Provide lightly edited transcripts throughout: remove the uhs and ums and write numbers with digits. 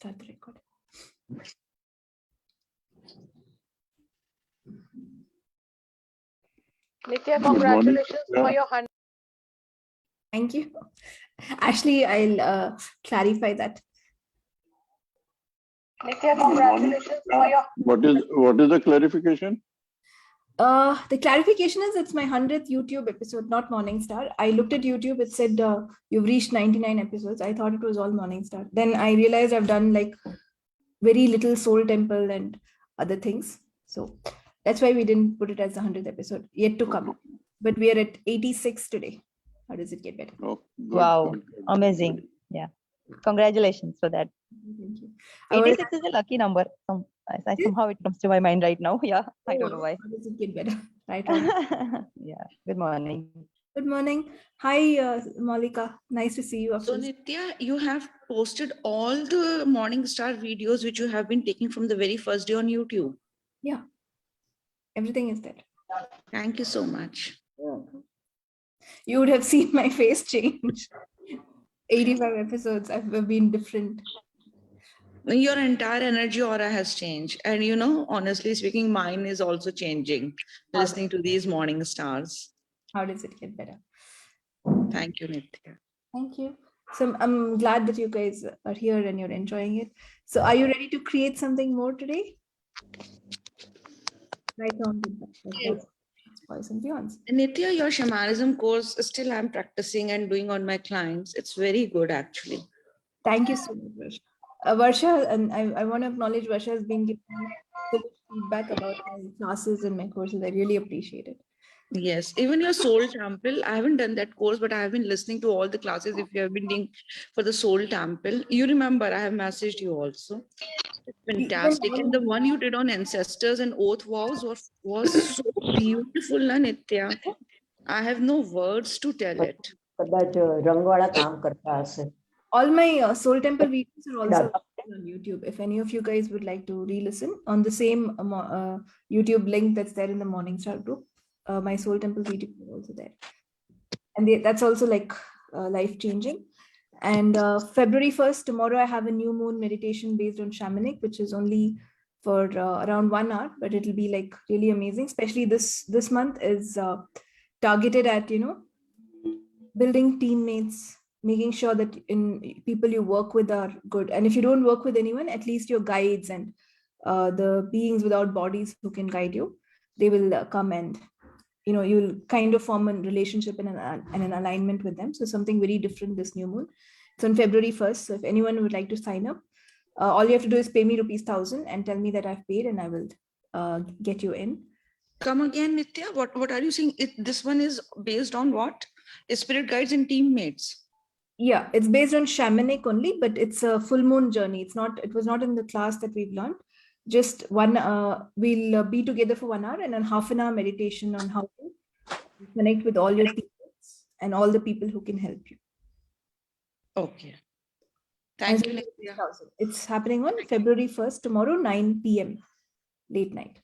start the record. Nithya, congratulations for your 100. Thank you. Actually, I'll clarify that. Nithya, congratulations for your. What is the clarification? The clarification is it's my 100th YouTube episode, not Morningstar. I looked at YouTube, it said you've reached 99 episodes. I thought it was all Morningstar. Then I realized I've done like very little Soul Temple and other things. So that's why we didn't put it as the 100th episode, yet to come. But we are at 86 today. How does it get better? Oh, good, Wow, good. amazing. Yeah. Congratulations for that. Thank you. 86 is a lucky number. Somehow it comes to my mind right now. Yeah, I don't know why. How does it get better? Right on. Yeah, good morning. Good morning. Hi, Malika. Nice to see you. So Nithya, you have posted all the Morningstar videos which you have been taking from the very first day on YouTube. Yeah, everything is there. Thank you so much. You would have seen my face change. 85 episodes, I've been different. Your entire energy aura has changed. And you know, honestly speaking, mine is also changing, listening to these morning stars. How does it get better? Thank you, Nithya. Thank you. So I'm glad that you guys are here and you're enjoying it. So are you ready to create something more today? Right on. Yes. Boys and beyonds. And Nithya, your shamanism course still I'm practicing and doing on my clients. It's very good actually. Thank you so much, Varsha. Varsha, and I want to acknowledge Varsha has been giving me so much feedback about my classes and my courses. I really appreciate it. Yes, even your soul temple. I haven't done that course, but I have been listening to all the classes. If you have been doing for the soul temple, you remember I have messaged you also. It's fantastic. And the one you did on ancestors and oath vows was so beautiful, na Nithya. I have no words to tell it. All my soul temple videos are also on YouTube. If any of you guys would like to re-listen on the same YouTube link that's there in the Morningstar group, my soul temple videos are also there. And that's also like life-changing. And February 1st, tomorrow, I have a new moon meditation based on shamanic, which is only for around 1 hour, but it'll be like really amazing. Especially this month is targeted at, building teammates, making sure that people you work with are good. And if you don't work with anyone, at least your guides and the beings without bodies who can guide you, they will come and, you'll kind of form a relationship and an alignment with them. So something very different this new moon. It's on February 1st. So if anyone would like to sign up, all you have to do is pay me ₹1,000 and tell me that I've paid, and I will get you in. Come again, Nithya. What are you saying? This one is based on what? Spirit guides and teammates. Yeah, it's based on shamanic only, but it's a full moon journey. It was not in the class that we've learned. Just we'll be together for 1 hour and a half an hour meditation on how to connect with all your teammates and all the people who can help you. Okay. Thank you, Nithya. It's happening on February 1st, tomorrow, 9 p.m. late night.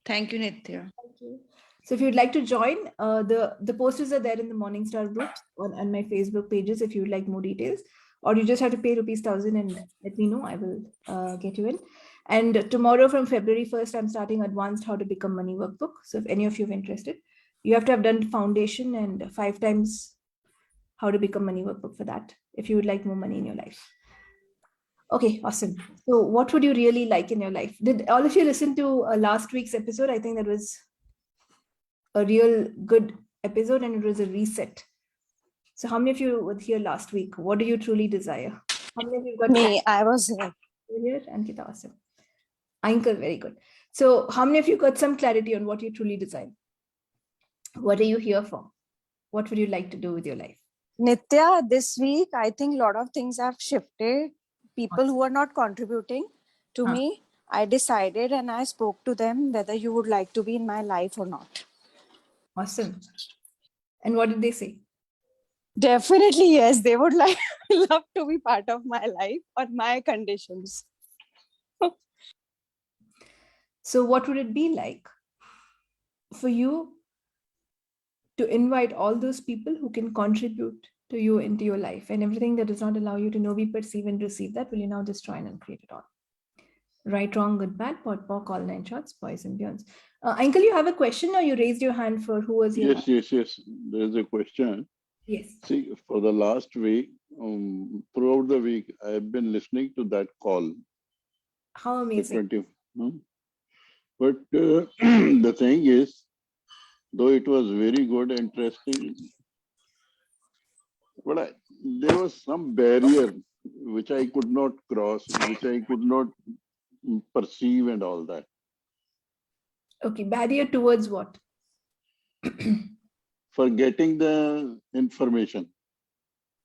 Thank you, Nithya. Thank you. So if you'd like to join, the posters are there in the Morningstar groups on my Facebook pages if you'd like more details, or you just have to pay ₹1,000 and let me know. I will get you in. And tomorrow from February 1st, I'm starting advanced how to become money workbook. So if any of you are interested, you have to have done foundation and 5 times how to become money workbook for that, if you would like more money in your life. Okay, awesome. So what would you really like in your life? Did all of you listen to last week's episode? I think that was a real good episode and it was a reset. So how many of you were here last week? What do you truly desire? How many of you got Me, I was here. Here? Ankita, awesome. Ankar, very good. So how many of you got some clarity on what you truly desire? What are you here for? What would you like to do with your life? Nithya, this week, I think a lot of things have shifted. People who are not contributing to me, I decided and I spoke to them whether you would like to be in my life or not. Awesome. And what did they say? Definitely, yes. They would love to be part of my life on my conditions. So what would it be like for you to invite all those people who can contribute to you into your life, and everything that does not allow you to know, be, perceive, and receive that will you now destroy and uncreate it all. Right, wrong, good, bad, pot, pock, all 9 shots, boys and beyonds. Uncle, you have a question, or you raised your hand for who was here? Yes. There's a question. Yes. See, for the last week, throughout the week, I've been listening to that call. How amazing. But the thing is, though it was very good, interesting, but there was some barrier which I could not cross, which I could not perceive and all that. Okay, barrier towards what? For getting the information.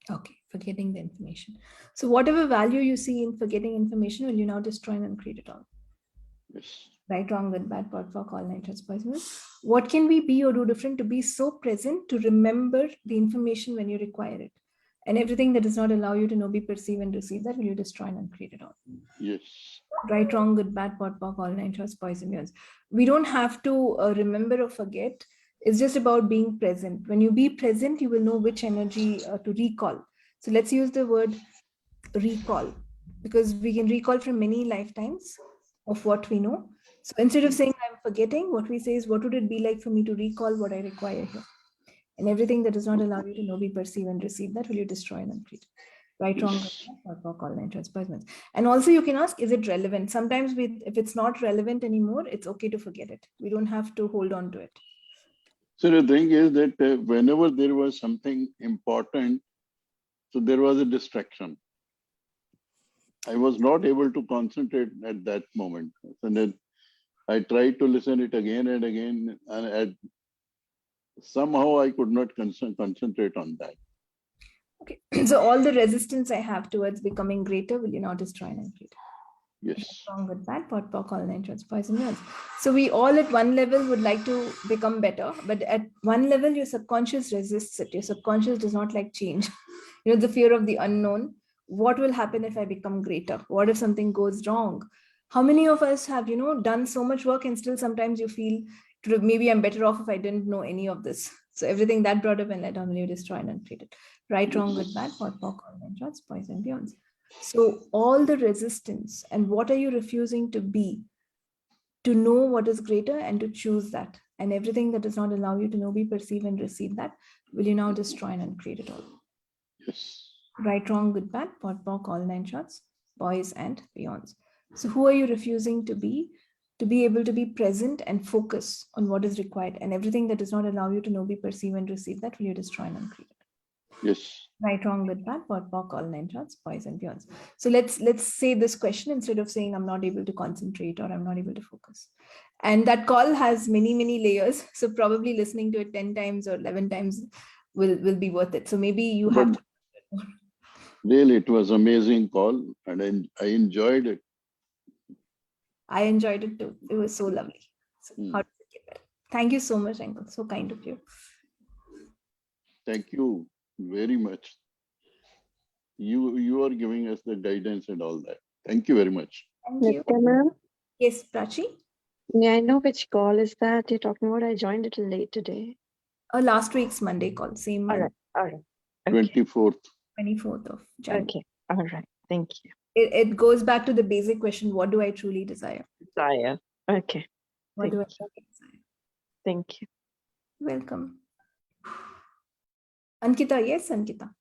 Okay, forgetting the information. So whatever value you see in forgetting information, will you now destroy and uncreate it all? Yes. Right, wrong, good, bad, pot, pock, all 9 shots, boys and beyonds. What can we be or do different to be so present to remember the information when you require it? And everything that does not allow you to know, be, perceive, and receive that will you destroy and uncreate it all? Yes. Right, wrong, good, bad, pot, pock, all 9 shots, boys and beyonds. We don't have to remember or forget. It's just about being present. When you be present, you will know which energy to recall. So let's use the word recall, because we can recall from many lifetimes of what we know. So instead of saying I'm forgetting, what we say is, what would it be like for me to recall what I require here? And everything that does not allow you to know, be, perceive, and receive that will you destroy and uncreate. Right, wrong, all 9 transpersonals. And also you can ask, is it relevant? Sometimes if it's not relevant anymore, it's okay to forget it. We don't have to hold on to it. So the thing is that whenever there was something important, so there was a distraction. I was not able to concentrate at that moment. And then I tried to listen it again and again, and somehow I could not concentrate on that. Okay, so all the resistance I have towards becoming greater, will you now destroy and uncreate? Yes. Wrong, good, bad, pot, pock, all 9 shots, boys and beyonds. So we all at one level would like to become better, but at one level your subconscious resists it. Your subconscious does not like change. You know, the fear of the unknown. What will happen if I become greater? What if something goes wrong? How many of us have, done so much work and still sometimes you feel maybe I'm better off if I didn't know any of this. So everything that brought up and let down, you destroy and uncreate it. Right, wrong, good, bad, pot, pock, all 9 shots, boys and beyonds. So all the resistance, and what are you refusing to be, to know what is greater and to choose that, and everything that does not allow you to know, be, perceive, and receive that, will you now destroy and uncreate it all? Yes. Right, wrong, good, bad, pot, pock, all 9 shots, boys and beyonds. So who are you refusing to be able to be present and focus on what is required, and everything that does not allow you to know, be, perceive, and receive that, will you destroy and uncreate it? Yes. Right, wrong, good, bad, pot, pock, all 9 shots, boys and beyonds. So let's say this question instead of saying I'm not able to concentrate or I'm not able to focus. And that call has many, many layers. So probably listening to it 10 times or 11 times will be worth it. So maybe you have to. Really, it was amazing call, and I enjoyed it. I enjoyed it too. It was so lovely. So how does it get better? Thank you so much, Uncle. So kind of you. Thank you very much. You are giving us the guidance and all that. Thank you very much. Thank you. Nithya, ma'am, Yes, Prachi. may I know which call is that you're talking about? I joined a little late today. Last week's Monday call, same All one. right. Okay. 24th. 24th of January. Okay. All right. Thank you. It goes back to the basic question, what do I truly desire? Desire. Okay. What do I Thank you. truly desire? Thank you. Welcome. Ankita, yes, Ankita.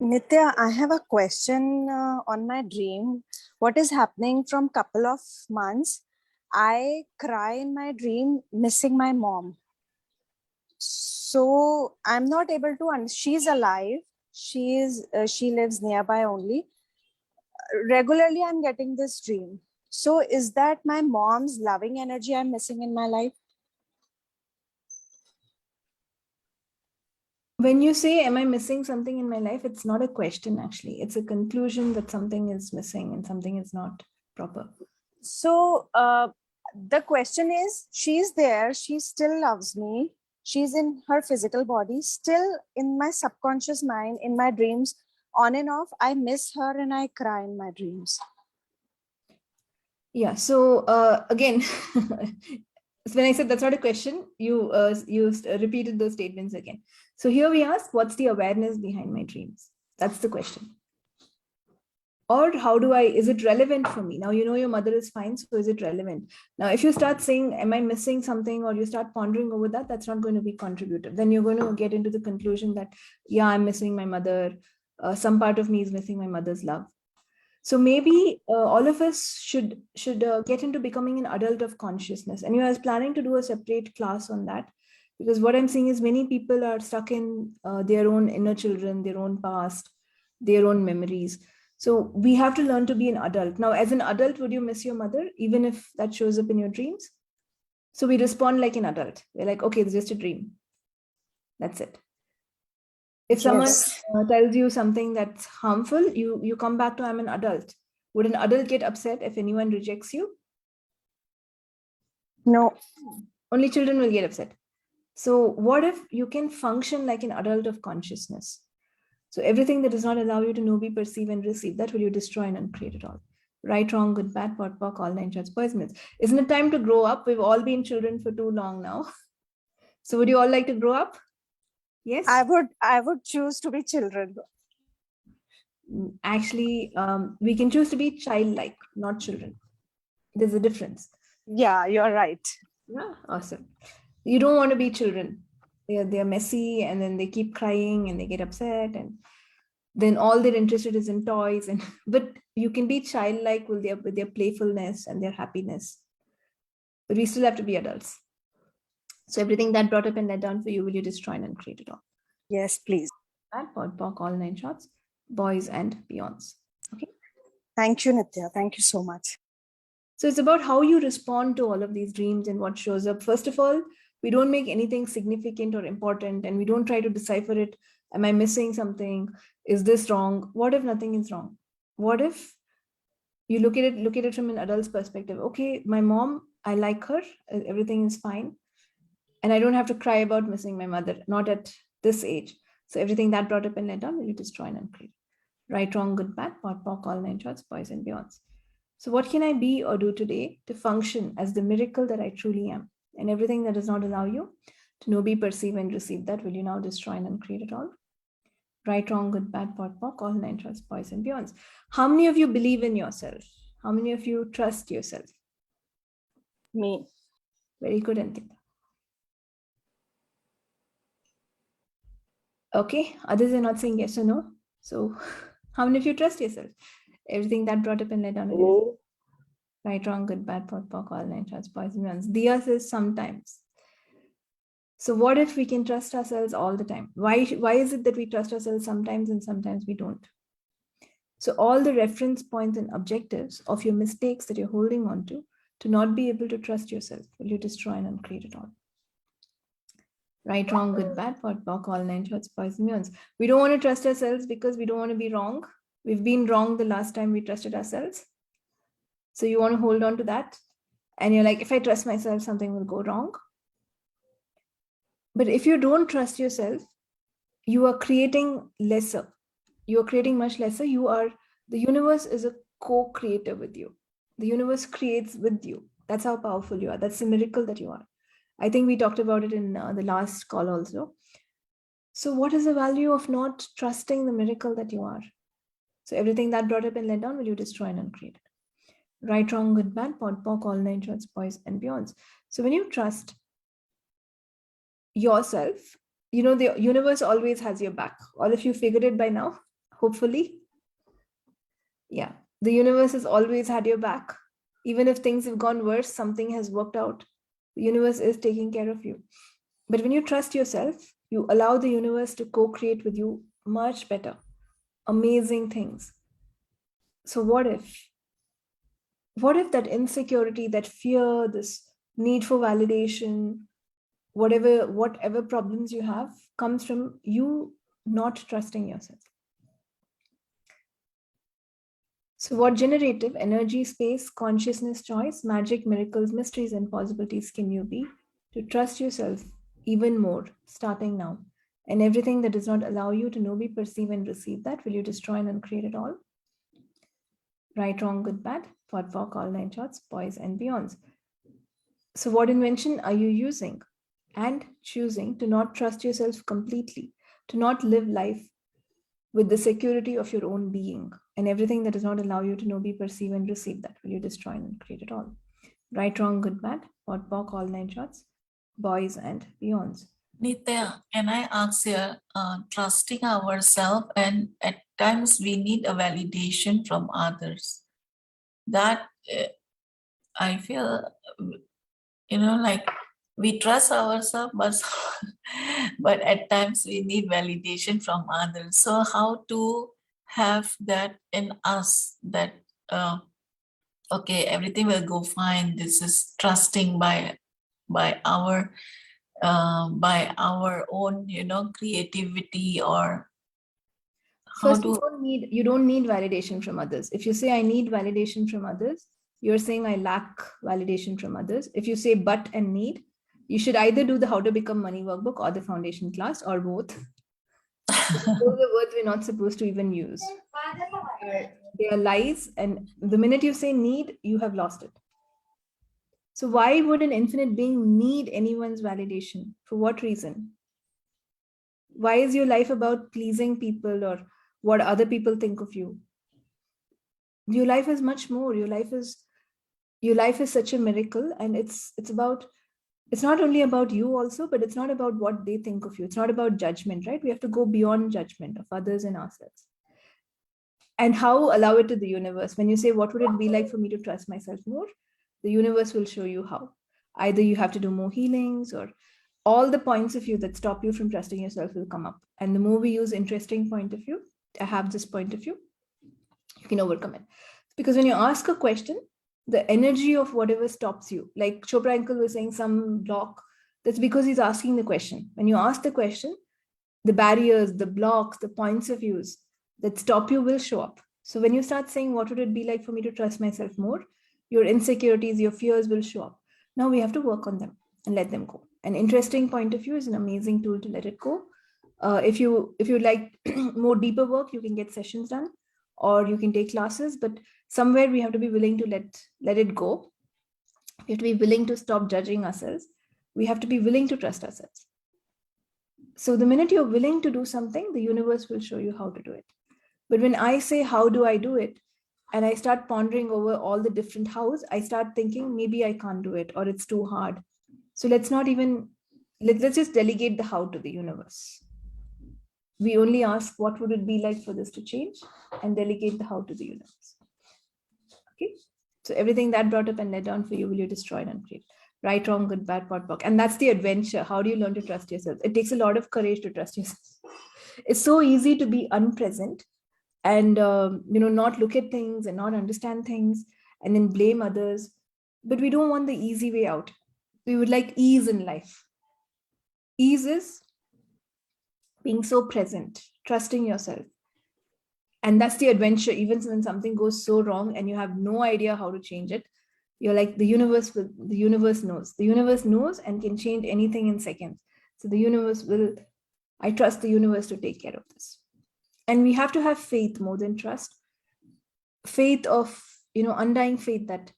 Nithya, I have a question on my dream. What is happening from couple of months? I cry in my dream missing my mom. So I'm not able to, she's alive. She lives nearby only. Regularly, I'm getting this dream. So is that my mom's loving energy I'm missing in my life? When you say, am I missing something in my life? It's not a question, actually. It's a conclusion that something is missing and something is not proper. So the question is, she's there. She still loves me. She's in her physical body. Still in my subconscious mind, in my dreams, on and off, I miss her and I cry in my dreams. Yeah. So again, when I said that's not a question, you repeated those statements again. So here we ask, what's the awareness behind my dreams? That's the question. Or how do I, is it relevant for me? Now, you know your mother is fine, so is it relevant? Now, if you start saying, am I missing something, or you start pondering over that, that's not going to be contributive. Then you're going to get into the conclusion that, yeah, I'm missing my mother. Some part of me is missing my mother's love. So maybe all of us should get into becoming an adult of consciousness. And I was planning to do a separate class on that, because what I'm seeing is many people are stuck in their own inner children, their own past, their own memories. So we have to learn to be an adult. Now, as an adult, would you miss your mother, even if that shows up in your dreams? So we respond like an adult. We're like, okay, it's just a dream. That's it. If someone tells you something that's harmful, you come back to, I'm an adult. Would an adult get upset if anyone rejects you? No. Only children will get upset. So what if you can function like an adult of consciousness? So everything that does not allow you to know, be, perceive, and receive, that will you destroy and uncreate it all. Right, wrong, good, bad, pot, pock, all nine shots, boys, myths. Isn't it time to grow up? We've all been children for too long now. So would you all like to grow up? Yes? I would choose to be children. Actually, we can choose to be childlike, not children. There's a difference. Yeah, you're right. Yeah, awesome. You don't want to be children. They're messy, and then they keep crying and they get upset, and then all they're interested is in toys. And but you can be childlike with their playfulness and their happiness. But we still have to be adults. So everything that brought up and let down for you, will you destroy and uncreate it all? Yes, please. That pod, pock, all nine shots, boys and beyonds. Okay. Thank you, Nithya. Thank you so much. So it's about how you respond to all of these dreams and what shows up. First of all, we don't make anything significant or important, and we don't try to decipher it. Am I missing something? Is this wrong? What if nothing is wrong? What if you look at it from an adult's perspective? Okay, my mom, I like her, everything is fine, and I don't have to cry about missing my mother, not at this age. So everything that brought up and let down, will you destroy and uncreate? Right, wrong, good, bad, pot, pock, all nine shots, boys and beyonds. So what can I be or do today to function as the miracle that I truly am? And everything that does not allow you to know, be, perceive, and receive, that will you now destroy and uncreate it all? Right, wrong, good, bad, pot, pock, all nine shots, boys and beyonds. How many of you believe in yourself? How many of you trust yourself? Me. Very good, Antita. Okay, others are not saying yes or no. So how many of you trust yourself? Everything that brought up and let down. Right, wrong, good, bad, pot, pock, all nine shots, boys and beyonds. Diya says sometimes. So what if we can trust ourselves all the time? Why is it that we trust ourselves sometimes and sometimes we don't? So all the reference points and objectives of your mistakes that you're holding on to not be able to trust yourself, will you destroy and uncreate it all? Right, wrong, good, bad, pot, pock, all nine shots, boys and beyonds. We don't want to trust ourselves because we don't want to be wrong. We've been wrong the last time we trusted ourselves. So you want to hold on to that. And you're like, if I trust myself, something will go wrong. But if you don't trust yourself, you are creating lesser. You are creating much lesser. The universe is a co-creator with you. The universe creates with you. That's how powerful you are. That's the miracle that you are. I think we talked about it in the last call also. So what is the value of not trusting the miracle that you are? So everything that brought up and let down, will you destroy and uncreate it? Right, wrong, good, bad, pot, pock, all nine shots, boys and beyonds. So when you trust yourself, you know, the universe always has your back. All of you figured it by now, hopefully. Yeah, the universe has always had your back. Even if things have gone worse, something has worked out. The universe is taking care of you. But when you trust yourself, you allow the universe to co-create with you much better, amazing things. So what if that insecurity, that fear, this need for validation, whatever problems you have, comes from you not trusting yourself? So what generative energy, space, consciousness, choice, magic, miracles, mysteries, and possibilities can you be to trust yourself even more starting now? And everything that does not allow you to know, be, perceive, and receive, that will you destroy and uncreate it all? Right, wrong, good, bad, pot, pock, all nine shots, boys and beyonds. So what invention are you using and choosing to not trust yourself completely, to not live life with the security of your own being, and everything that does not allow you to know, be, perceive, and receive, that will you destroy and create it all. Right, wrong, good, bad, pot, pock, all 9 shots, boys and beyonds. Nithya, can I ask here, trusting ourselves, and at times we need a validation from others. That I feel, like we trust ourselves, but at times we need validation from others. So how to have that in us, that okay, everything will go fine. This is trusting by our own, creativity, or how First, to. you don't need validation from others. If you say I need validation from others, you're saying I lack validation from others. If you say but and need, you should either do the How to Become Money workbook or the foundation class, or both. Those are words we're not supposed to even use. They are lies, and the minute you say need, you have lost it. So why would an infinite being need anyone's validation? For what reason? Why is your life about pleasing people or what other people think of you? Your life is much more. Your life is such a miracle, and it's not only about you also, but it's not about what they think of you. It's not about judgment, right? We have to go beyond judgment of others and ourselves. And how? Allow it to the universe. When you say, what would it be like for me to trust myself more? The universe will show you how. Either you have to do more healings, or all the points of view that stop you from trusting yourself will come up. And the more we use interesting point of view, I have this point of view, you can overcome it. Because when you ask a question, the energy of whatever stops you, like Chopra uncle was saying, some block, that's because he's asking the question. When you ask the question, the barriers, the blocks, the points of views that stop you will show up. So when you start saying, what would it be like for me to trust myself more? Your insecurities, your fears will show up. Now we have to work on them and let them go. An interesting point of view is an amazing tool to let it go. If you like more deeper work, you can get sessions done, or you can take classes, but somewhere we have to be willing to let it go. We have to be willing to stop judging ourselves. We have to be willing to trust ourselves. So the minute you're willing to do something, the universe will show you how to do it. But when I say, how do I do it? And I start pondering over all the different hows, I start thinking, maybe I can't do it, or it's too hard. So let's just delegate the how to the universe. We only ask, what would it be like for this to change, and delegate the how to the universe. Okay. So everything that brought up and led down for you, will you destroy and create? Right, wrong, good, bad, pot, pock. And that's the adventure. How do you learn to trust yourself? It takes a lot of courage to trust yourself. It's so easy to be unpresent and not look at things and not understand things and then blame others. But we don't want the easy way out. We would like ease in life. Ease is being so present, trusting yourself. And that's the adventure. Even when something goes so wrong and you have no idea how to change it, you're like, the universe knows. The universe knows and can change anything in seconds. So the universe will, I trust the universe to take care of this. And we have to have faith more than trust. Faith of, undying faith that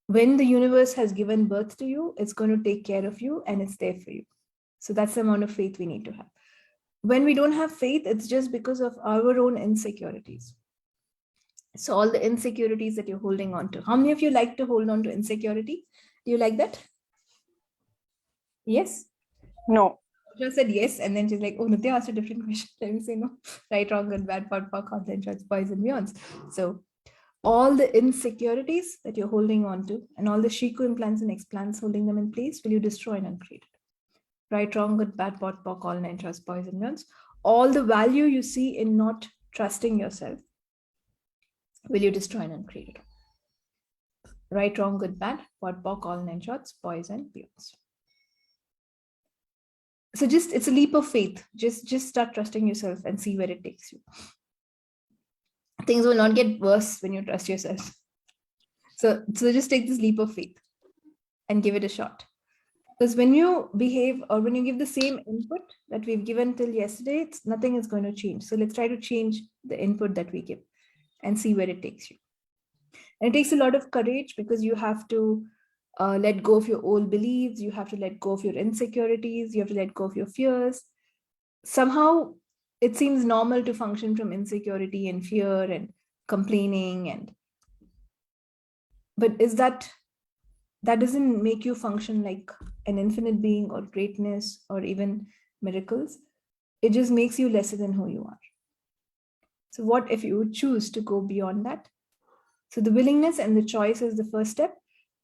when the universe has given birth to you, it's going to take care of you and it's there for you. So that's the amount of faith we need to have. When we don't have faith, it's just because of our own insecurities. So all the insecurities that you're holding on to. How many of you like to hold on to insecurity? Do you like that? Yes? No. She said yes, and then she's like, oh, Nithya asked a different question. Let me say no. Right, wrong, good, bad, pot, pock, content, shots, boys and beyonds. So all the insecurities that you're holding on to and all the Shiku implants and explants holding them in place, will you destroy and uncreate it? Right, wrong, good, bad, pot, pock, all 9 shots, boys and beyonds. All the value you see in not trusting yourself, will you destroy and uncreate it? Right, wrong, good, bad, pot, pock, all 9 shots, boys and beyonds. So it's a leap of faith. Just start trusting yourself and see where it takes you. Things will not get worse when you trust yourself. So just take this leap of faith and give it a shot. Because when you behave or when you give the same input that we've given till yesterday, nothing is going to change. So let's try to change the input that we give and see where it takes you. And it takes a lot of courage because you have to let go of your old beliefs. You have to let go of your insecurities. You have to let go of your fears. Somehow it seems normal to function from insecurity and fear and complaining, but that doesn't make you function like an infinite being or greatness or even miracles. It just makes you lesser than who you are. So what if you would choose to go beyond that? So the willingness and the choice is the first step,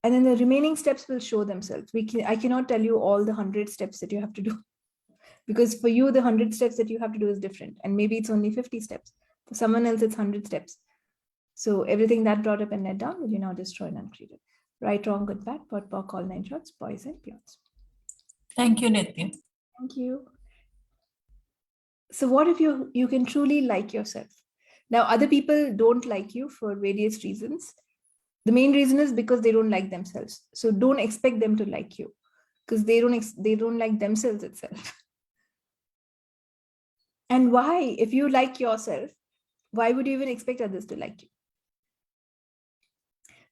and then the remaining steps will show themselves. I cannot tell you all the 100 steps that you have to do, because for you the 100 steps that you have to do is different, and maybe it's only 50 steps. For someone else it's 100 steps. So everything that brought up and let down will you now destroy and uncreate it. Right, wrong, good, bad, pot, pock, all 9 shots, boys and beyonds. Thank you, Nithya. Thank you. So what if you can truly like yourself? Now, other people don't like you for various reasons. The main reason is because they don't like themselves. So don't expect them to like you, because they don't like themselves itself. And why, if you like yourself, why would you even expect others to like you?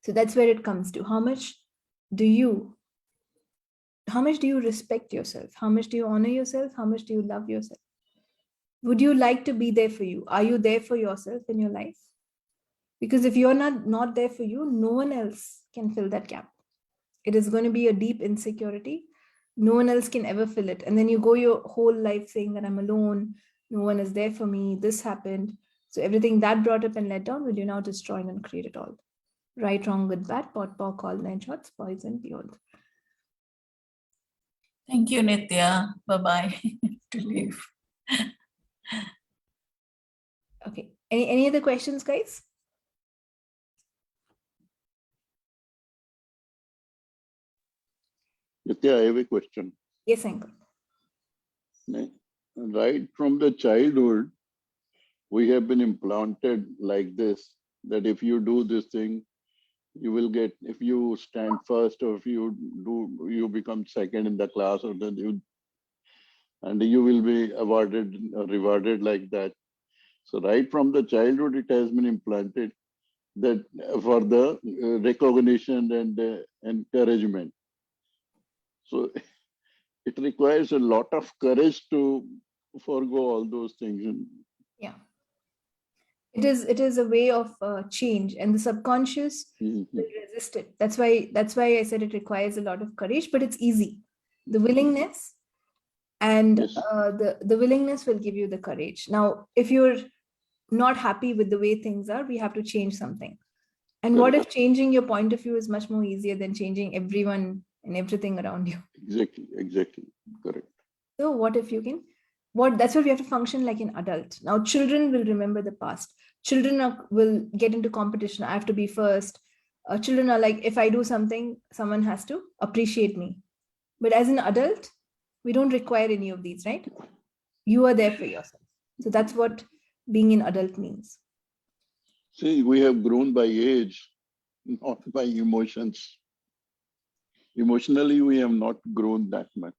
So that's where it comes to how much do you respect yourself? How much do you honor yourself? How much do you love yourself? Would you like to be there for you? Are you there for yourself in your life? Because if you're not there for you, no one else can fill that gap. It is going to be a deep insecurity. No one else can ever fill it. And then you go your whole life saying that I'm alone. No one is there for me. This happened. So everything that brought up and let down, will you now destroy and create it all? Right, wrong, good, bad, pot, pock, all 9 shots, boys and beyond. Thank you, Nithya. Bye-bye. To leave. Okay. Any other questions, guys? Nithya, I have a question. Yes, Uncle. Right from the childhood, we have been implanted like this, that if you do this thing, you will get, if you stand first, or if you become second in the class, or then you will be awarded or rewarded like that. So right from the childhood, it has been implanted that for the recognition and encouragement. So it requires a lot of courage to forego all those things. Yeah. It is a way of change, and the subconscious will resist it. That's why I said it requires a lot of courage, but it's easy. The willingness and Yes. the willingness will give you the courage. Now, if you're not happy with the way things are, we have to change something. And what if changing your point of view is much more easier than changing everyone and everything around you? Exactly. Correct. So what if you can, that's why we have to function like an adult. Now, children will remember the past. Children will get into competition. I have to be first. Children are like, if I do something, someone has to appreciate me. But as an adult, we don't require any of these, right? You are there for yourself. So that's what being an adult means. See, we have grown by age, not by emotions. Emotionally, we have not grown that much.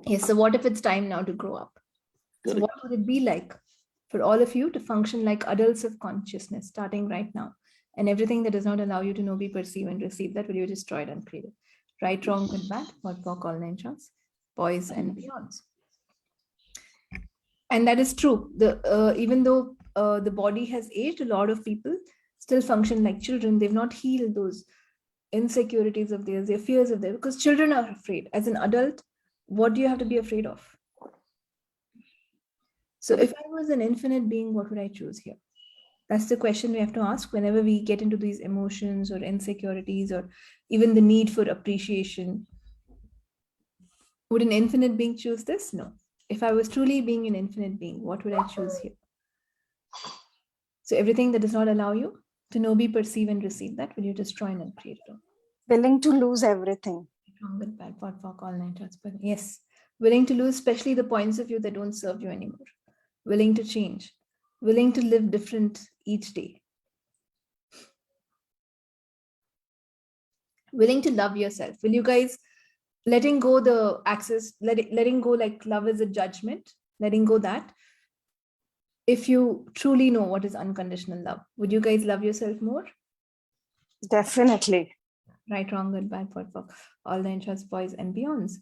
Yes, so what if it's time now to grow up? Correct. So what would it be like for all of you to function like adults of consciousness starting right now? And everything that does not allow you to know, be, perceive, and receive, that will you destroy it and create it. Right, wrong, good, bad, what, pock, all 9 shots, boys and beyonds. And that is true. Even though the body has aged, a lot of people still function like children. They've not healed those insecurities of theirs, their fears of theirs, because children are afraid. As an adult, what do you have to be afraid of? So if I was an infinite being, what would I choose here? That's the question we have to ask whenever we get into these emotions or insecurities or even the need for appreciation. Would an infinite being choose this? No. If I was truly being an infinite being, what would I choose here? So everything that does not allow you to know, be, perceive, and receive, that will you destroy and create it all. Willing to lose everything. Bad, pot, pock, all 9 shots. Yes. Willing to lose, especially the points of view that don't serve you anymore. Willing to change. Willing to live different each day. Willing to love yourself. Will you guys letting go the access, letting go like love is a judgment, letting go that. If you truly know what is unconditional love, would you guys love yourself more? Definitely. Right, wrong, good, bad, POD, POC, all nine shorts, boys and beyonds.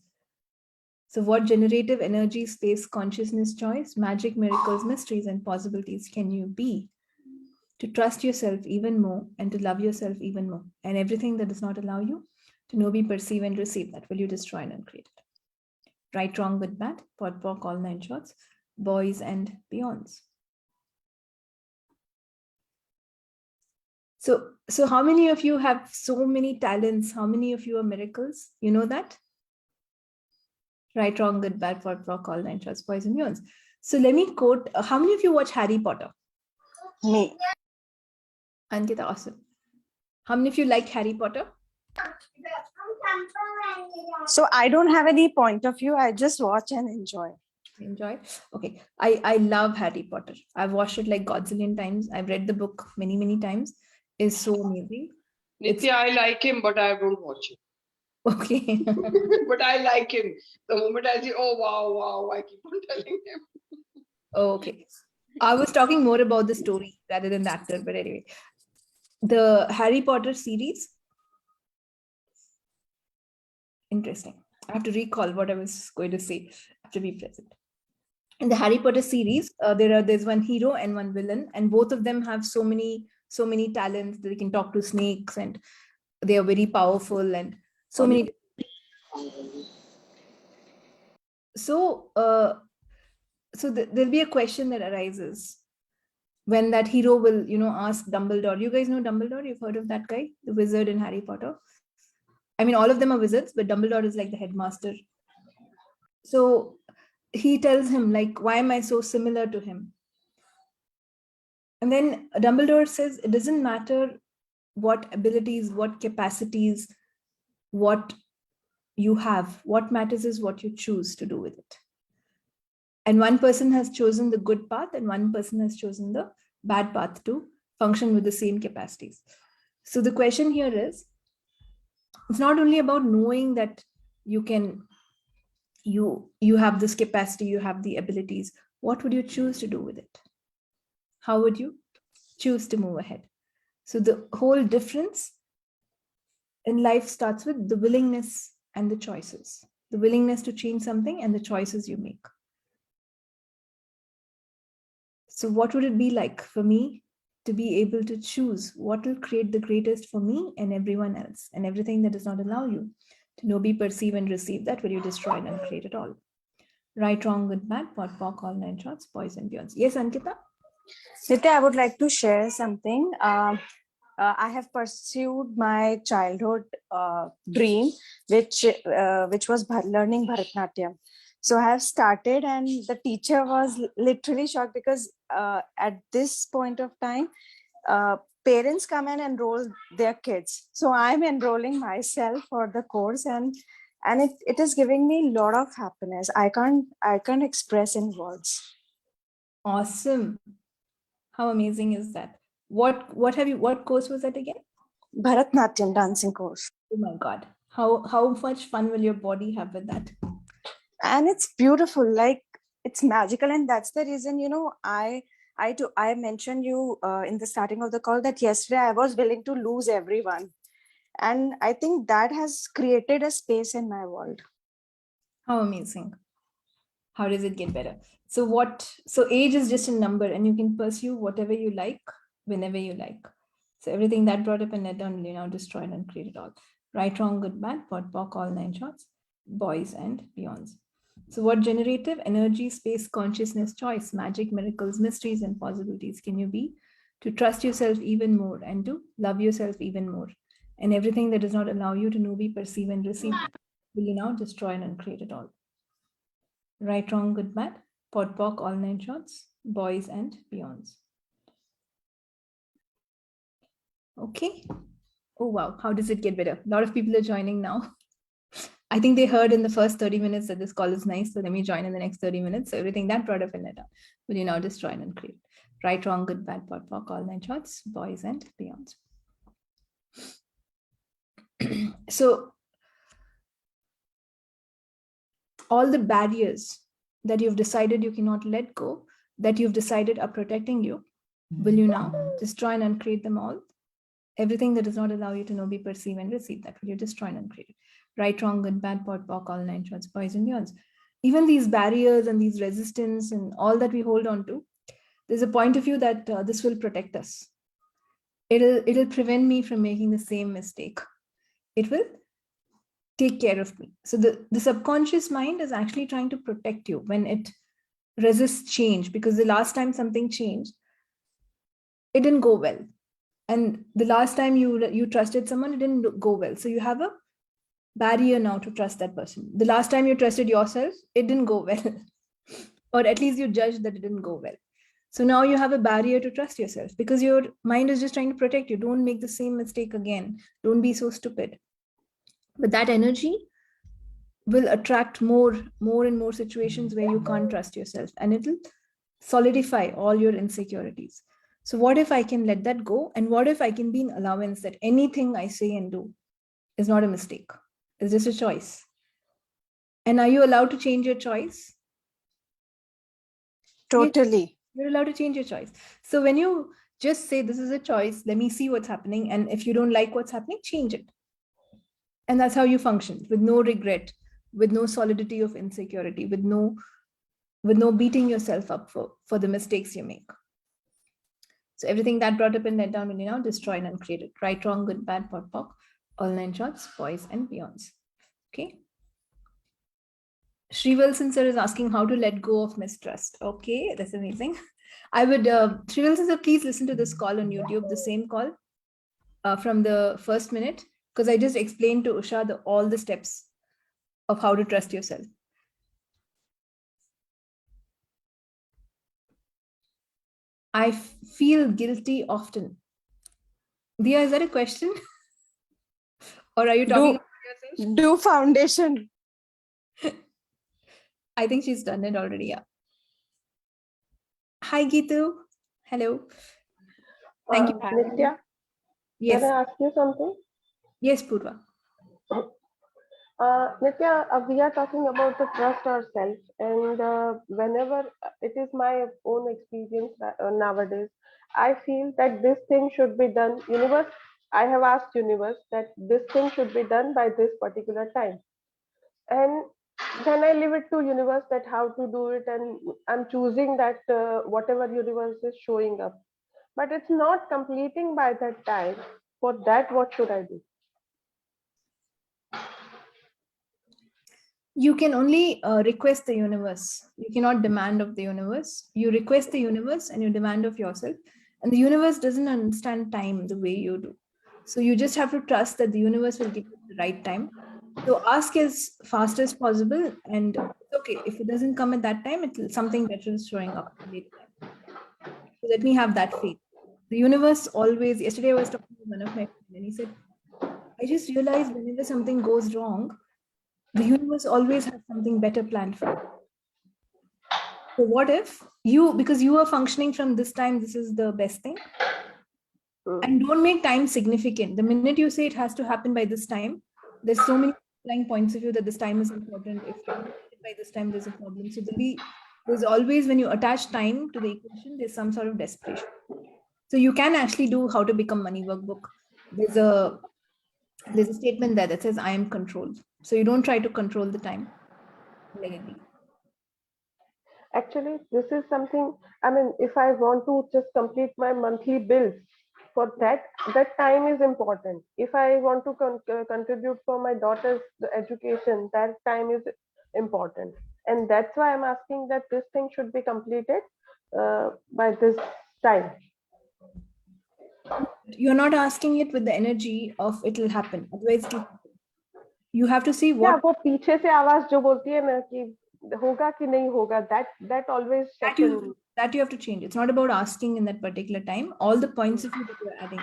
So what generative energy, space, consciousness, choice, magic, miracles, mysteries, and possibilities can you be to trust yourself even more and to love yourself even more? And everything that does not allow you to know, be, perceive, and receive, that will you destroy and uncreate it? Right, wrong, good, bad, POD, POC, all nine shorts, boys and beyonds. So how many of you have so many talents? How many of you are miracles? You know that? Right, wrong, good, bad, POD, POC, all nine shorts, boys and beyonds. So let me quote, how many of you watch Harry Potter? Me. Ankita, awesome. How many of you like Harry Potter? So I don't have any point of view. I just watch and enjoy. Enjoy. Okay. I love Harry Potter. I've watched it like godzillion times. I've read the book many, many times. It's so amazing. Nithya, I like him, but I don't watch him. Okay. But I like him. The moment I say, oh, wow, I keep on telling him. Okay. I was talking more about the story rather than the actor, but anyway. The Harry Potter series. Interesting. I have to recall what I was going to say. I have to be present. In the Harry Potter series, there's one hero and one villain, and both of them have so many talents. They can talk to snakes, and they are very powerful, and so many. So, there'll be a question that arises when that hero will, ask Dumbledore. You guys know Dumbledore? You've heard of that guy, the wizard in Harry Potter? I mean, all of them are wizards, but Dumbledore is like the headmaster. So he tells him, like, why am I so similar to him? And then Dumbledore says, it doesn't matter what abilities, what capacities, what you have. What matters is what you choose to do with it. And one person has chosen the good path and one person has chosen the bad path to function with the same capacities. So the question here is, it's not only about knowing that you have this capacity, you have the abilities. What would you choose to do with it? How would you choose to move ahead? So the whole difference in life starts with the willingness and the choices, the willingness to change something and the choices you make. So what would it be like for me to be able to choose what will create the greatest for me and everyone else, and everything that does not allow you to know, be, perceive, and receive, that will you destroy and uncreate it all. Right, wrong, good, bad, POD, POC, all nine shorts, boys and beyonds. Yes, Ankita? Nithya, I would like to share something. I have pursued my childhood dream, which was learning Bharatnatyam. So I have started, and the teacher was literally shocked because at this point of time, parents come and enroll their kids. So I'm enrolling myself for the course, and it is giving me a lot of happiness. I can't express in words. Awesome. How amazing is that? What course was that again? Bharatnatyam dancing course. Oh my God. How much fun will your body have with that? And it's beautiful, like it's magical. And that's the reason, I mentioned you in the starting of the call that yesterday I was willing to lose everyone. And I think that has created a space in my world. How amazing. How does it get better? So age is just a number and you can pursue whatever you like, whenever you like. So everything that brought up in it only now destroyed and created all. Right, wrong, good, bad, POD, POC, all nine shorts, boys and beyonds. So what generative energy, space, consciousness, choice, magic, miracles, mysteries, and possibilities can you be to trust yourself even more and to love yourself even more? And everything that does not allow you to know, be, perceive, and receive will you now destroy and uncreate it all. Right, wrong, good, bad, POD, POC, all nine shorts, boys and beyonds. Okay. Oh, wow. How does it get better? A lot of people are joining now. I think they heard in the first 30 minutes that this call is nice. So let me join in the next 30 minutes. So everything that brought up in it will you now destroy and uncreate. Right, wrong, good, bad, POD, POC, all nine shorts, boys and beyonds. So all the barriers that you've decided you cannot let go, that you've decided are protecting you, will you now destroy and uncreate them all? Everything that does not allow you to know, be, perceive, and receive, that will you destroy and uncreate it. Right, wrong, good, bad, pot, pock, all nine shorts, boys and beyonds. Even these barriers and these resistance and all that we hold on to, there's a point of view that this will protect us. It'll prevent me from making the same mistake. It will take care of me. So the subconscious mind is actually trying to protect you when it resists change, because the last time something changed, it didn't go well. And the last time you trusted someone, it didn't go well. So you have a barrier now to trust that person. The last time you trusted yourself, it didn't go well. Or at least you judged that it didn't go well. So now you have a barrier to trust yourself, because your mind is just trying to protect you. Don't make the same mistake again. Don't be so stupid. But that energy will attract more and more situations where you can't trust yourself, and it'll solidify all your insecurities. So what if I can let that go? And what if I can be in allowance that anything I say and do is not a mistake? It's just a choice. And are you allowed to change your choice? Totally. You're allowed to change your choice. So when you just say, this is a choice, let me see what's happening. And if you don't like what's happening, change it. And that's how you function, with no regret, with no solidity of insecurity, with no beating yourself up for the mistakes you make. So everything that brought up and let down will you now destroy and uncreate it. Right, wrong, good, bad, pot, pock, all nine shorts, boys and beyonds. Okay. Shri Wilson sir is asking how to let go of mistrust. Okay, that's amazing. I would, Shri Wilson sir, please listen to this call on YouTube, the same call from the first minute, because I just explained to Usha all the steps of how to trust yourself. I feel guilty often. Dia, is that a question? Or are you talking about yourself? Do foundation. I think she's done it already. Yeah. Hi, Gitu. Hello. Thank you. Nithya, Yes. can I ask you something? Yes, Purva. Nithya, we are talking about to trust ourselves, and whenever it is my own experience nowadays, I feel that this thing should be done. Universe, I have asked universe that this thing should be done by this particular time, and then I leave it to universe that how to do it, and I'm choosing that whatever universe is showing up, but it's not completing by that time. For that, what should I do? You can only request the universe. You cannot demand of the universe. You request the universe and you demand of yourself. And the universe doesn't understand time the way you do. So you just have to trust that the universe will give you the right time. So ask as fast as possible. And it's okay. If it doesn't come at that time, it's something better is showing up later. So let me have that faith. The universe always, yesterday I was talking to one of my friends and he said, I just realized whenever something goes wrong, the universe always has something better planned for you. So what if you, because you are functioning from this time, this is the best thing. And don't make time significant. The minute you say it has to happen by this time, there's so many points of view that this time is important. If you don't get it by this time, there's a problem. So there's always, when you attach time to the equation, there's some sort of desperation. So you can actually do How to Become Money workbook. There's a statement there that says, I am controlled. So you don't try to control the time. Let it be. Actually, this is something, I mean, if I want to just complete my monthly bills, for that time is important. If I want to contribute for my daughter's education, that time is important. And that's why I'm asking that this thing should be completed by this time. You're not asking it with the energy of it will happen. Otherwise, you have to see what. Yeah, वो पीछे से आवाज जो बोलती है ना कि होगा कि नहीं होगा, that always that you have to change. It's not about asking in that particular time, all the points of view that you're adding.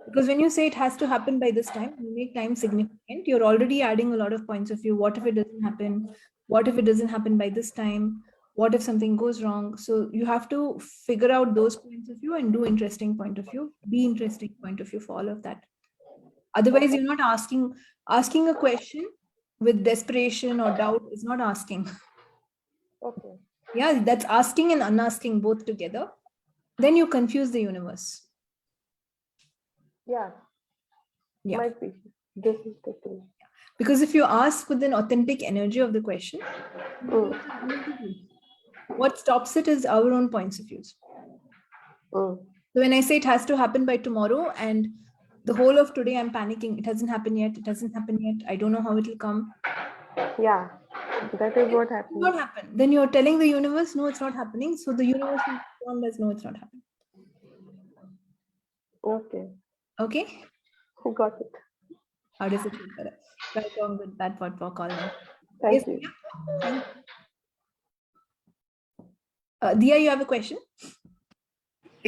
Because when you say it has to happen by this time, you make time significant, you're already adding a lot of points of view. What if it doesn't happen? What if it doesn't happen by this time? What if something goes wrong? So you have to figure out those points of view and do interesting point of view, be interesting point of view for all of that. Otherwise, you're not asking a question with desperation or doubt is not asking. Okay. Yeah, that's asking and unasking both together. Then you confuse the universe. Yeah, Yeah. might be. This is the thing. Because if you ask with an authentic energy of the question, what stops it is our own points of views. So when I say it has to happen by tomorrow and the whole of today I'm panicking, it hasn't happened yet, it hasn't happened yet, I don't know how it will come. Yeah, that is what It happens. will not happen. Then you're telling the universe, no, it's not happening. So the universe will respond as no, it's not happening. Okay, Okay? got it. How does it feel better? Right on with that part for calling. Thank Yes, you. Dia? Thank you. Dia, you have a question?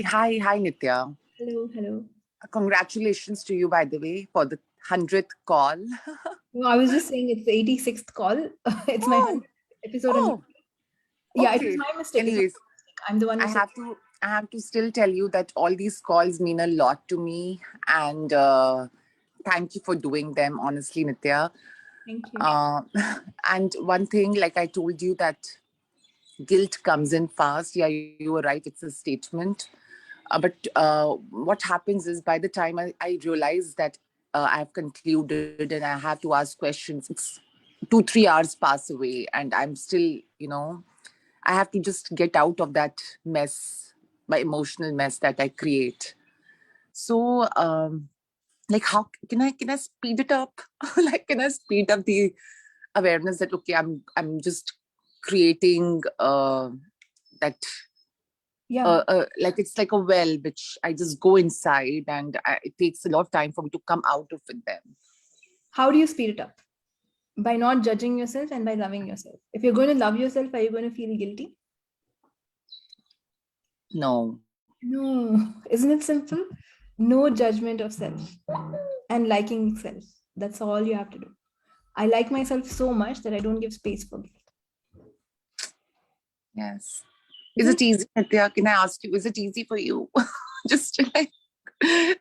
Hi, Nithya. Hello, hello. Congratulations to you, by the way, for the 100th call. No, I was just saying it's the 86th call. It's my 100th episode. Oh, yeah, okay. it was my mistake. Anyways, I'm the one who I have to still tell you that all these calls mean a lot to me, and thank you for doing them, honestly, Nithya. Thank you. And one thing, like I told you, that guilt comes in fast. Yeah, you were right. It's a statement. But what happens is by the time I realize that I have concluded and I have to ask questions, it's 2-3 hours pass away and I'm still, I have to just get out of that mess, my emotional mess that I create. So, like, how can I speed it up? Like, can I speed up the awareness that, okay, I'm just creating that. Yeah. Like it's like a well which I just go inside and it takes a lot of time for me to come out of it then. How do you speed it up? By not judging yourself and by loving yourself. If you're going to love yourself, are you going to feel guilty? No. No. Isn't it simple? No judgment of self and liking self. That's all you have to do. I like myself so much that I don't give space for guilt. Yes. Is it easy, Nithya? Can I ask you, is it easy for you? Just like,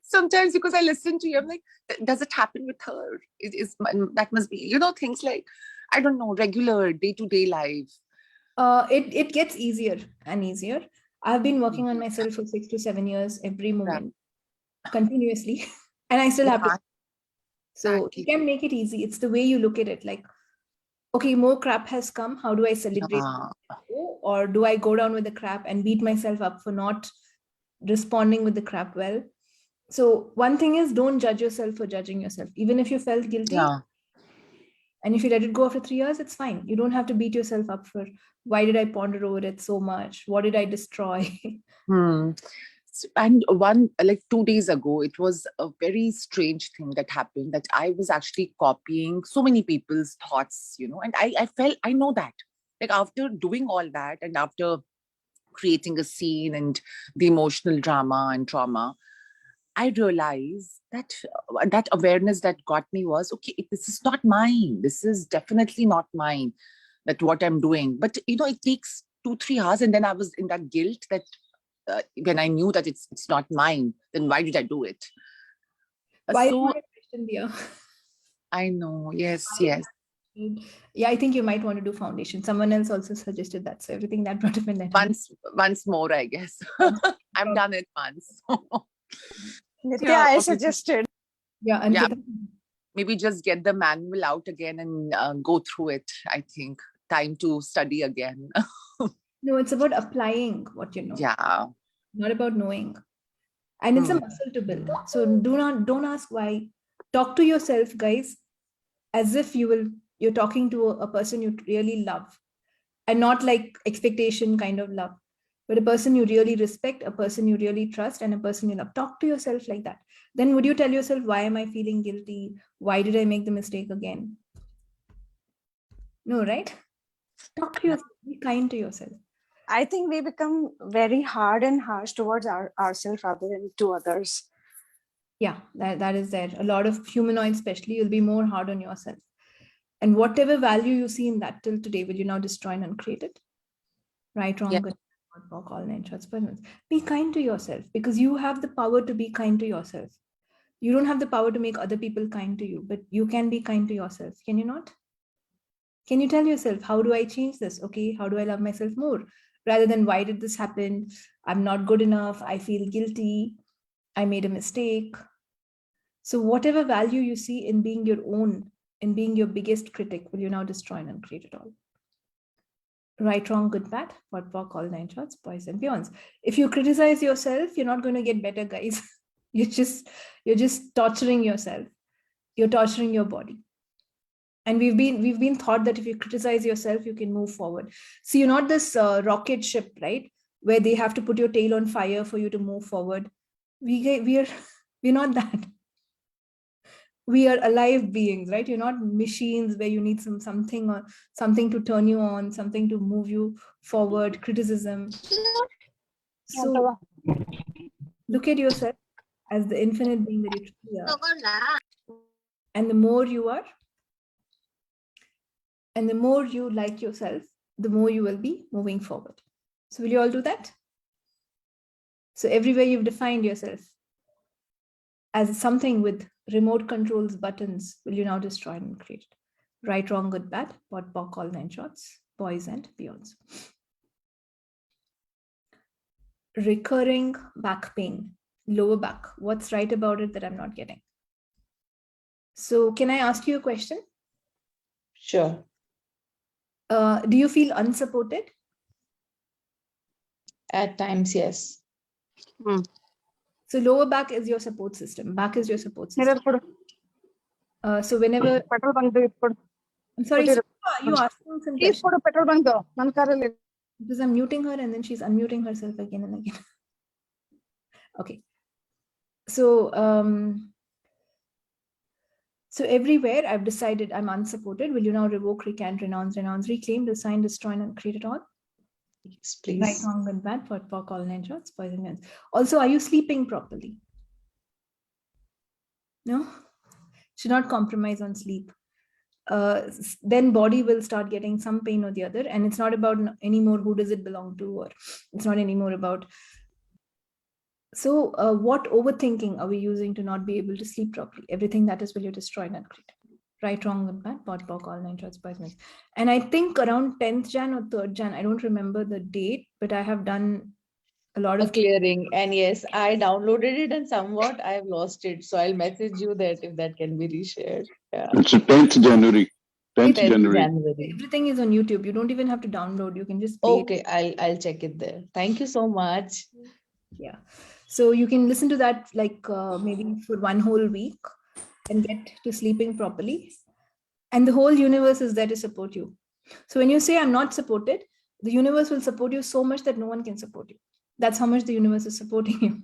sometimes because I listen to you, I'm like, does it happen with her? That must be, things like, I don't know, regular day-to-day life. It gets easier and easier. I've been working on myself for 6 to 7 years, every moment, continuously, and I still have to. So you can make it easy. It's the way you look at it. Like, okay, more crap has come. How do I celebrate? Or do I go down with the crap and beat myself up for not responding with the crap well? So one thing is, don't judge yourself for judging yourself. Even if you felt guilty, and if you let it go after 3 years, it's fine. You don't have to beat yourself up for, why did I ponder over it so much? What did I destroy? And 2 days ago, it was a very strange thing that happened, that I was actually copying so many people's thoughts, and I felt, I know that, like after doing all that and after creating a scene and the emotional drama and trauma, I realized that that awareness that got me was, okay, this is not mine. This is definitely not mine, that what I'm doing. But, it takes 2-3 hours. And then I was in that guilt that when I knew that it's not mine, then why did I do it? Why so question, dear? I know. Yes. Yeah, I think you might want to do foundation. Someone else also suggested that. So everything that brought up in that. Once more, I guess. I've done it once. Nithya, I suggested. Yeah, and maybe just get the manual out again and go through it. I think time to study again. No, it's about applying what you know. Yeah. Not about knowing. And it's a muscle to build. So don't ask why. Talk to yourself, guys, as if you're talking to a person you really love, and not like expectation kind of love, but a person you really respect, a person you really trust, and a person you love. Talk to yourself like that. Then would you tell yourself, why am I feeling guilty? Why did I make the mistake again? No, right? Talk to yourself. Be kind to yourself. I think we become very hard and harsh towards ourselves rather than to others. Yeah, that is there. A lot of humanoids, especially, you'll be more hard on yourself. And whatever value you see in that till today, will you now destroy and uncreate it? Right, wrong, good, all natures. Be kind to yourself, because you have the power to be kind to yourself. You don't have the power to make other people kind to you, but you can be kind to yourself. Can you not? Can you tell yourself, how do I change this? Okay, how do I love myself more? Rather than, why did this happen? I'm not good enough. I feel guilty. I made a mistake. So whatever value you see in being your own, in being your biggest critic, will you now destroy and uncreate it all? Right, wrong, good, bad, what, walk, all 9 shots, boys and beyonds. If you criticize yourself, you're not going to get better, guys. you're just torturing yourself. You're torturing your body. And we've been taught that if you criticize yourself, you can move forward. So you're not this rocket ship, right? Where they have to put your tail on fire for you to move forward. We're not that. We are alive beings, right? You're not machines where you need something or something to turn you on, something to move you forward, criticism. So look at yourself as the infinite being that you truly are. And the more you are, and the more you like yourself, the more you will be moving forward. So will you all do that? So everywhere you've defined yourself as something with remote controls, buttons, will you now destroy and create it? Right, wrong, good, bad, pot, pock, all 9 shots, boys and beyonds. Recurring back pain, lower back. What's right about it that I'm not getting? So can I ask you a question? Sure. Do you feel unsupported? At times, yes. So lower back is your support system. Back is your support system. So whenever, I'm sorry, so you asking some questions. Because I'm muting her and then she's unmuting herself again and again. Okay. So, so everywhere I've decided I'm unsupported. Will you now revoke, recant, renounce, reclaim, resign, destroy, and create it all? Yes, please. Right, wrong, good, bad, pot, pock, all 9 shots, poison guns. Also, are you sleeping properly? No? Should not compromise on sleep. Then body will start getting some pain or the other, and it's not about anymore who does it belong to, or it's not anymore about. So what overthinking are we using to not be able to sleep properly? Everything that is will you destroy, not create. Right, wrong, good, bad, pot, pock, all 9 shots, poison. And I think around 10th Jan or 3rd Jan, I don't remember the date, but I have done a lot of clearing. And yes, I downloaded it and somewhat I have lost it. So I'll message you that if that can be reshared. Yeah. It's 10th January. 10th January. Everything is on YouTube. You don't even have to download. You can just play. Okay, I'll check it there. Thank you so much. Yeah. So you can listen to that like maybe for one whole week and get to sleeping properly. And the whole universe is there to support you. So when you say I'm not supported, the universe will support you so much that no one can support you. That's how much the universe is supporting you.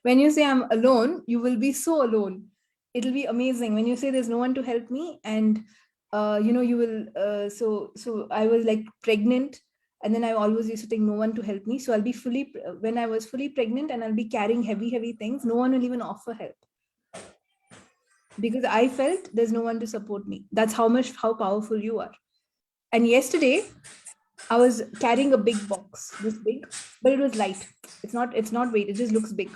When you say I'm alone, you will be so alone. It'll be amazing. When you say there's no one to help me, and you will. So I was like pregnant, and then I always used to think no one to help me. So I'll be when I was fully pregnant, and I'll be carrying heavy things. No one will even offer help because I felt there's no one to support me. That's how powerful you are. And yesterday, I was carrying a big box, this big, but it was light. It's not weight. It just looks big.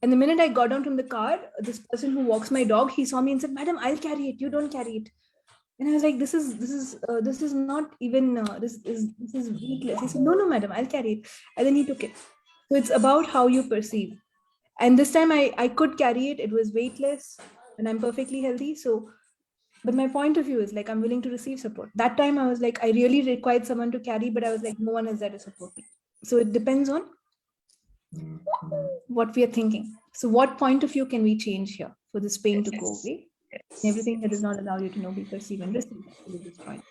And the minute I got down from the car, this person who walks my dog, he saw me and said, "Madam, I'll carry it. You don't carry it." And I was like, "This is not even this is weightless." He said, "No, madam, I'll carry it." And then he took it. So it's about how you perceive. And this time I could carry it. It was weightless, and I'm perfectly healthy. So, but my point of view is like I'm willing to receive support. That time I was like I really required someone to carry, but I was like no one is there to support me. So it depends on what we are thinking. So what point of view can we change here for this pain to go away? Yes. Everything that does not allow you to know, be, perceive, and receive.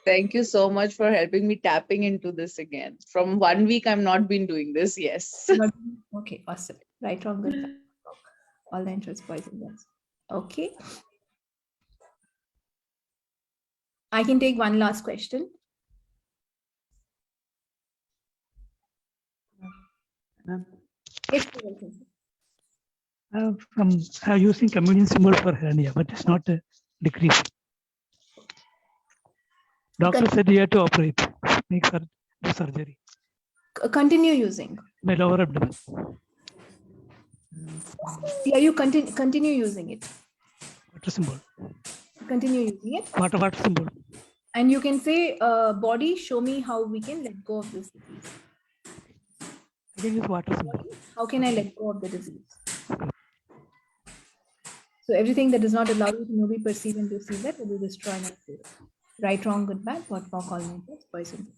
Thank you so much for helping me tapping into this again. From 1 week, I've not been doing this. Yes. Okay, awesome. Right, wrong, good. All the interest, boys and girls. Okay. I can take one last question. Yes, I'm using communion symbol for hernia, but it's not a decrease. Doctor said you have to operate, make do surgery. Continue using. My lower abdomen. Yeah, you continue using it. Water symbol. Continue using it. Water symbol. And you can say, body, show me how we can let go of this disease. I can use water symbol. How can I let go of the disease? So everything that does not allow you to know, be, perceive, and receive that will be destroyed and created. Right, wrong, good, bad, what, all natures, poison.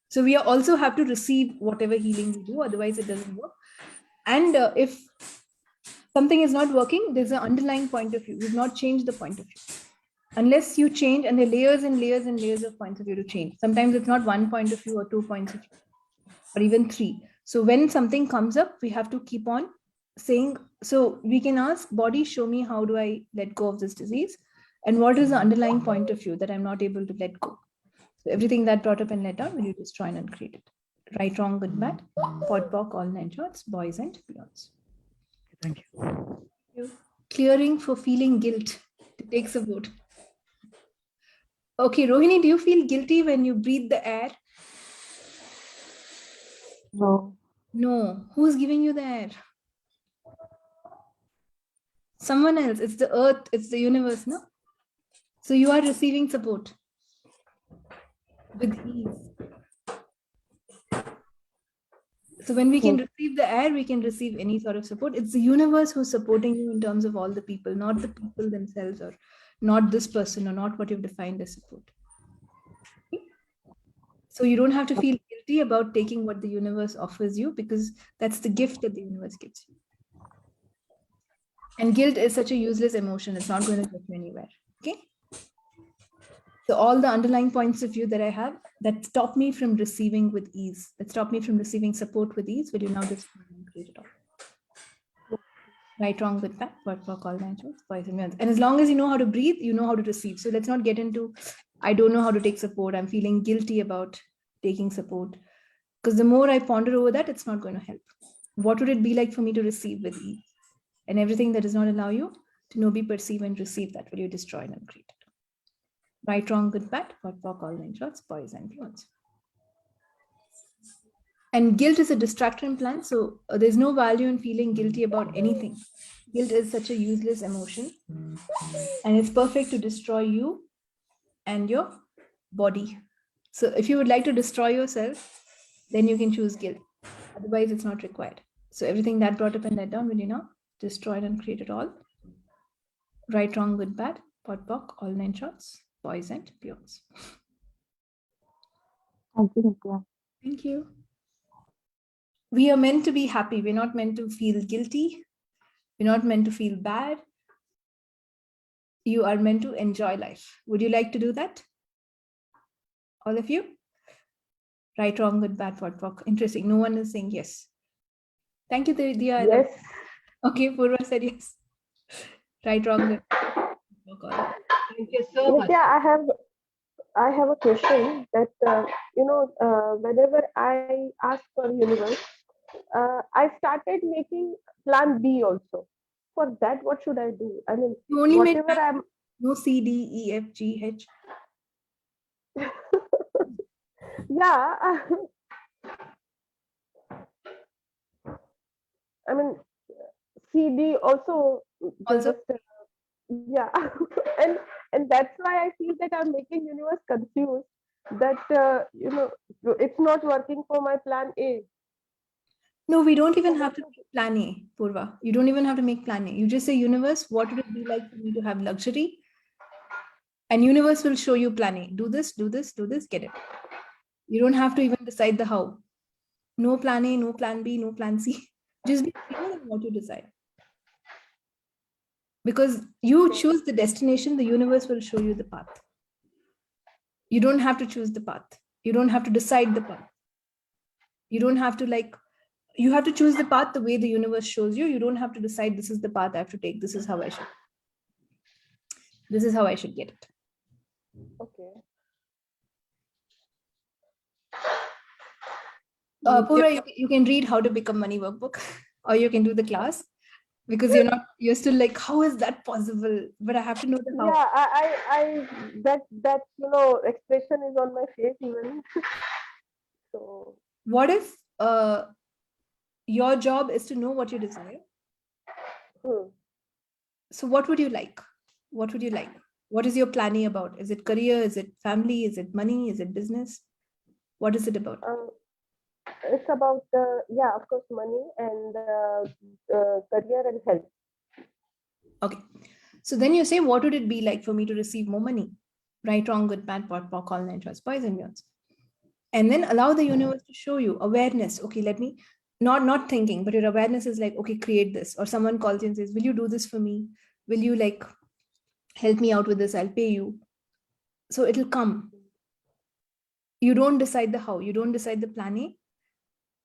So we also have to receive whatever healing we do, otherwise it doesn't work. And if something is not working, there's an underlying point of view. We've not changed the point of view. Unless you change, and there are layers and layers and layers of points of view to change. Sometimes it's not one point of view or 2 points of view, or even 3. So when something comes up, we have to keep on saying, so we can ask, body, show me how do I let go of this disease? And what is the underlying point of view that I'm not able to let go? So everything that brought up and let down, will you destroy and uncreate it? Right, wrong, good, bad, pot, pock, all 9 shorts, boys and beyonds. Thank you. Clearing for feeling guilt. It takes a vote. Okay, Rohini, do you feel guilty when you breathe the air? No. No. Who's giving you the air? Someone else. It's the earth, it's the universe, no? So you are receiving support with ease. So when we can receive the air, we can receive any sort of support. It's the universe who's supporting you in terms of all the people, not the people themselves, or not this person, or not what you've defined as support. Okay? So you don't have to feel guilty about taking what the universe offers you, because that's the gift that the universe gives you. And guilt is such a useless emotion. It's not going to get you anywhere. Okay. So all the underlying points of view that I have that stop me from receiving with ease, that stop me from receiving support with ease, will you now just create it off? Right, wrong, good, bad, what, for, all 9 shorts, boys and beyonds. And as long as you know how to breathe, you know how to receive. So let's not get into, I don't know how to take support, I'm feeling guilty about taking support. Because the more I ponder over that, it's not going to help. What would it be like for me to receive with ease? And everything that does not allow you to know, be, perceive, and receive that, will you destroy and uncreate it? Right, wrong, good, bad, what, for, all 9 shorts, boys and beyonds. And guilt is a distraction plan. So there's no value in feeling guilty about anything. Guilt is such a useless emotion, and it's perfect to destroy you and your body. So if you would like to destroy yourself, then you can choose guilt. Otherwise, it's not required. So everything that brought up and let down, will you now destroy it and create it all? Right, wrong, good, bad, pot, pock, all 9 shorts, boys and beyonds. Thank you, Nithya. Thank you. We are meant to be happy. We're not meant to feel guilty. We're not meant to feel bad. You are meant to enjoy life. Would you like to do that? All of you? Right, wrong, good, bad, pot, pock. Interesting. No one is saying yes. Thank you, Diya. Yes. Okay, Purva said yes. Right, wrong, good. Thank you so much. Nithya, I have a question that whenever I ask for universe, I started making plan B also. For that, what should I do? I mean, You only made whatever I'm. no C, D, E, F, G, H. Yeah. I mean, CD also. Also, Yeah. and that's why I feel that I'm making universe confused. That it's not working for my plan A. no, we don't even have to make plan A, Purva. You don't even have to make plan A. You just say, universe, what would it be like for me to have luxury? And universe will show you plan A. Do this, do this, do this, get it. You don't have to even decide the how. No plan A, no plan B, no plan C. Just be clear on what you decide. Because you choose the destination, the universe will show you the path. You don't have to choose the path. You don't have to decide the path. You don't have to you have to choose the path the way the universe shows you. You don't have to decide this is the path I have to take. This is how I should. This is how I should get it. Okay. Purva, you can read How to Become Money workbook, or you can do the class, because you're still like, how is that possible? But I have to know the how. Yeah, I that expression is on my face even. So What if your job is to know what you desire? So what would you like? What would you like? What is your planning about? Is it career? Is it family? Is it money? Is it business? What is it about? it's about of course, money and career and health. Okay. So then you say, what would it be like for me to receive more money? Right, wrong, good, bad, pot, pock, all nine shorts, boys and beyonds. And then allow the universe to show you awareness. Okay, let me not thinking, but your awareness is like, okay, create this. Or someone calls you and says, will you do this for me? Will you like help me out with this? I'll pay you. So it'll come. You don't decide the how, you don't decide the plan A.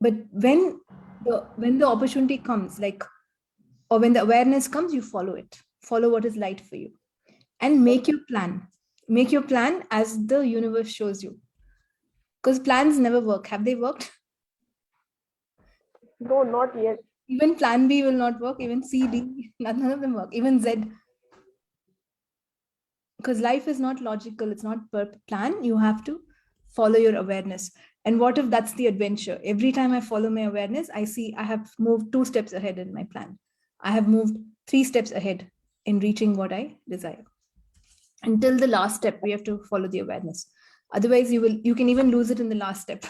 But when the opportunity comes, like, or when the awareness comes, you follow it. Follow what is light for you. And make your plan. Make your plan as the universe shows you. Because plans never work. Have they worked? No, not yet. Even plan B will not work. Even C, D, none of them work. Even Z. Because life is not logical. It's not per plan. You have to follow your awareness. And what if that's the adventure? Every time I follow my awareness, I see I have moved 2 steps ahead in my plan. I have moved 3 steps ahead in reaching what I desire. Until the last step, we have to follow the awareness. Otherwise, you can even lose it in the last step.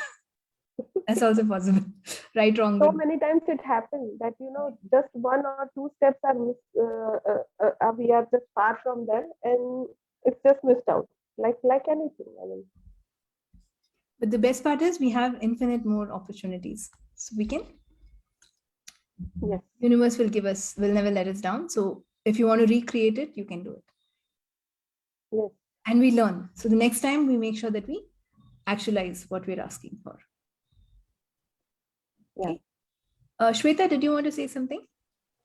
That's also possible. Right, wrong. So Good. many times it happens that, just 1 or 2 steps are we are just far from there, and it's just missed out. Like anything. I mean. But the best part is we have infinite more opportunities. So we can. Yes. Universe will never let us down. So if you want to recreate it, you can do it. Yes. And we learn. So the next time we make sure that we actualize what we're asking for. Okay. Shweta, did you want to say something?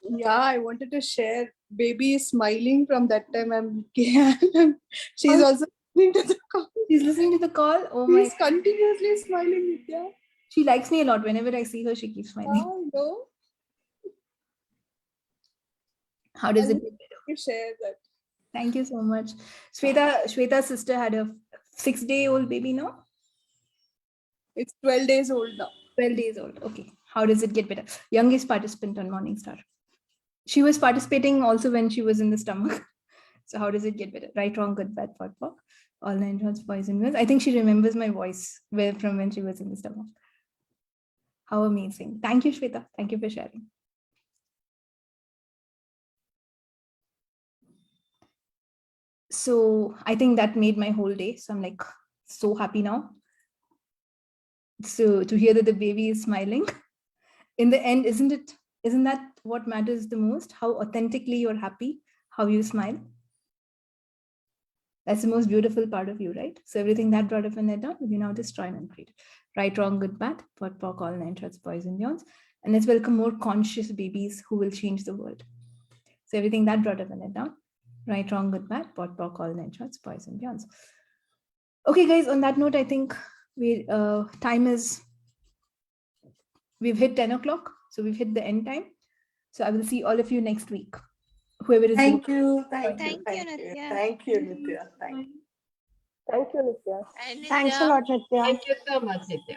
Yeah, I wanted to share. Baby is smiling from that time. She's also listening to the call. She's listening to the call. Oh my! She's continuously smiling, Nithya. She likes me a lot. Whenever I see her, she keeps smiling. I know. How does it? To share that. Thank you so much. Shweta's sister had a 6-day-old baby now. It's 12 days old now. 12 days old. Okay. How does it get better? Youngest participant on Morningstar. She was participating also when she was in the stomach. So how does it get better? Right, wrong, good, bad, pot, pock. All nine shorts, boys and girls. I think she remembers my voice from when she was in the stomach. How amazing. Thank you, Shweta. Thank you for sharing. So I think that made my whole day. So I'm like so happy now. So to hear that the baby is smiling, in the end, isn't that what matters the most? How authentically you're happy, how you smile. That's the most beautiful part of you, right? So everything that brought up in that down, you now destroy and create. Right, wrong, good, bad, pot, pock, all nine shorts, boys and beyonds. And let's welcome more conscious babies who will change the world. So everything that brought up in that down. Right, wrong, good, bad, pot, pock, all nine shorts, boys and beyonds. Okay, guys, on that note, I think we've hit 10 o'clock. So we've hit the end time. So I will see all of you next week. Whoever is Thank you, Nithya. Thank you, Nithya. Thanks a lot, Nithya. Thank you so much, Nithya. Thank you so much, Nithya.